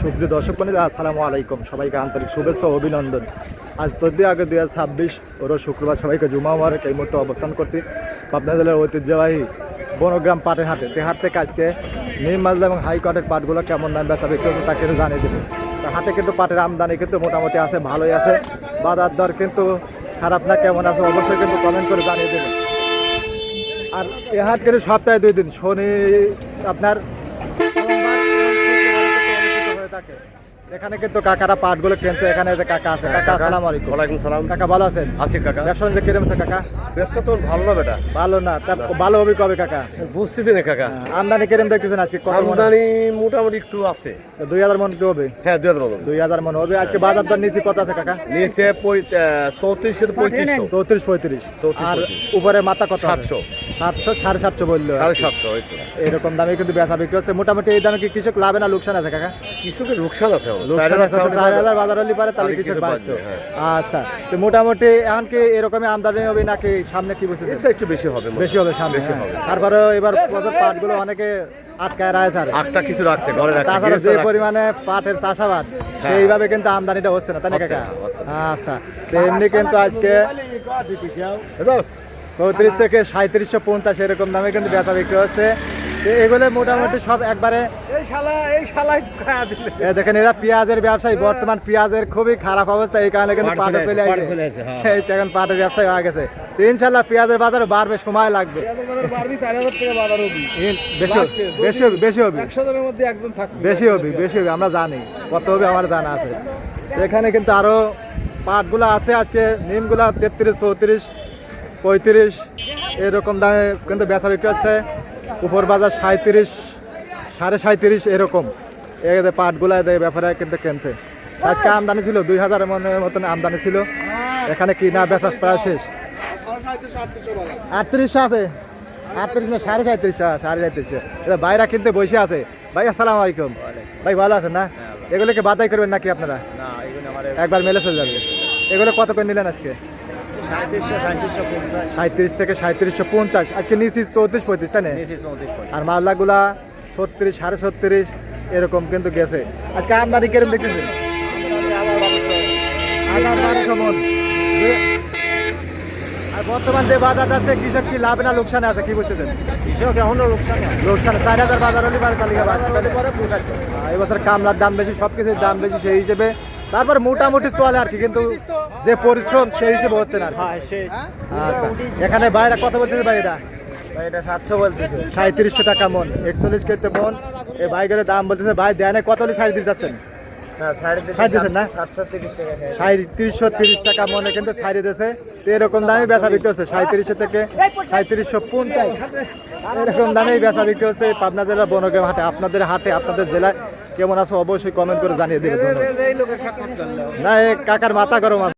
সুপ্রিয় দর্শক বন্ধুরা, আসসালামু আলাইকুম। সবাইকে আন্তরিক শুভেচ্ছা ও অভিনন্দন। আজ 14 আগস্ট 2026 রোজ শুক্রবার। সবাইকে জুমা মুবারক। এই মুহূর্তে অবস্থান করছি পাবনা জেলার ঐতিহ্যবাহী বনগ্রাম পাটের হাটে। হাট থেকে আজকে নিম মাজলা এবং হাইকোর্টের পাটগুলো কেমন দাম বেচা বিক্রি হচ্ছে তা কিন্তু জানিয়ে দেবে। হাটে কিন্তু পাটের আমদানি কিন্তু মোটামুটি আছে, ভালোই আছে। বাজার দর কিন্তু খারাপ না, কেমন আছে অবশ্যই কিন্তু কমেন্ট করে জানিয়ে দেবে। আর এ হাট কিন্তু সপ্তাহে 2 দিন, শনি আপনার থাকে। এখানে কিন্তু কাকারা পাটগুলো কিনছে। এখানে যে কাকা আছে, কাকা আসসালামু আলাইকুম। ওয়ালাইকুম সালাম। কাকা ভালো আছেন? আছি কাকা। ব্যবসা বাণিজ্য কিরকম আছে কাকা? ব্যবসা তো ভালো না বেটা। ভালো না, তা ভালো হবে কবে কাকা? বুঝতেছি না কাকা। আমদানি কিরকম দেখতেছেন আজকে? কত মণ? আমদানি মোটামুটি একটু আছে। 2000 মণ কি হবে? হ্যাঁ 2000 মণ হবে। আজকে বাজার দর নিচে কত আছে কাকা? নিচে 34 থেকে 3500। 34 35। 34, আর 35 উপরে মাথা কত? 700 700 750 বললো। 750 এই তো। এরকম দামে কিন্তু বেচা বিক্রি হচ্ছে। মোটামুটি এই দামে কি কৃষক লাভে না লোকসান আছে কাকা? কৃষকের লোকসান আছে। লোকসান আছে। 4000 বাজার হলে পারে তাহলে কৃষক বাঁচতো। আচ্ছা, তো মোটামুটি এখন কি এরকমই আমদানি হবে নাকি সামনে কি বলছেন? এটা একটু বেশি হবে। বেশি হবে সামনে। বেশি হবে। তারপরে এবার পাটগুলো অনেকে আটকায় রাখছে। আর আটটা কিছু রাখছে ঘরে রাখছে। তাছাড়া যে পরিমাণে পাটের চাষাবাদ সেইভাবে কিন্তু আমদানিটা হচ্ছে না, তাই না কাকা? আচ্ছা, তো এমনি কিন্তু আজকে 34 থেকে 3750 এরকম দামে কিন্তু বেচা বিক্রি হচ্ছে। এগুলো মোটামুটি সব একবারে দেখেন, এরা পেঁয়াজের ব্যবসায়ী। বর্তমান পেঁয়াজের খুবই খারাপ অবস্থা, এই কারণে কিন্তু পাটে চলে আসছে। এখন পাটের ব্যবসায় হয়ে গেছে। তো ইনশাল্লাহ পেঁয়াজের বাজার বাড়বে, সময় লাগবে। বেশি হবে আমরা জানি কত হবে, আমার জানা আছে। এখানে কিন্তু আরো পাটগুলো আছে। আজকে নিমগুলা 33 34 35 এরকম দামে কিন্তু বেচা বিক্রি হচ্ছে। উপর বাজার 37 37.5 এরকম। এই পাটগুলা ব্যাপারে কিন্তু কিনছে। আজকে আমদানি ছিল 2000 মনের মতন আমদানি ছিল। এখানে কি না বেচা প্রায় শেষ। 38 আছে, 38 না 37.5 37.5। বাইরা কিনতে বসে আছে। ভাই আসসালামু আলাইকুম। ভাই ভালো আছেন না? এগুলোকে বাদাই করবেন নাকি আপনারা? একবার মেলে চলে যাবে। এগুলো কত করে নিলেন আজকে? 37 থেকে 3750। আজকে নিচে 34 35, তাই না? আর মালদাগুলা 36 37.5 এরকম কিন্তু গেছে। আজকে আমদানি কেরম দেখতেছেন? 1200 মণ। আর বর্তমান যে বাজার আছে, কৃষক কি লাভ না লোকসানে আছে কি বুঝতেছেন? কৃষক এখনো লোকসানে। 4000 বাজার হলে পারে তালিকা এবছর কামলার দাম বেশি, সবকিছুর দাম বেশি, সেই হিসেবে তারপর মোটামুটি চলে আর কি। কিন্তু যে পরিশ্রম সেই হিসেবে হচ্ছে না। আচ্ছা, এখানে বাইরে কত বলতেছে ভাই? এটা 700 বলতেছে। 3700 টাকা মন, 41 কেতে মন। এই বাইকের দাম বলতেছে ভাই দেয় না। কত হলে ছাড় দিতে চাচ্ছেন? না, 3730 টাকা মনে কিন্তু ছাড়িয়ে দিয়েছে। এরকম দামে বেচা বিক্রি হচ্ছে। 3700 থেকে 3750 এরকম দামেই বেচা বিক্রি হচ্ছে পাবনা জেলার বনগ্রাম হাটে। আপনাদের হাটে আপনাদের জেলায় কেমন আছে অবশ্যই কমেন্ট করে জানিয়ে দেবেন। না, কাকার মাথা গরম আছে।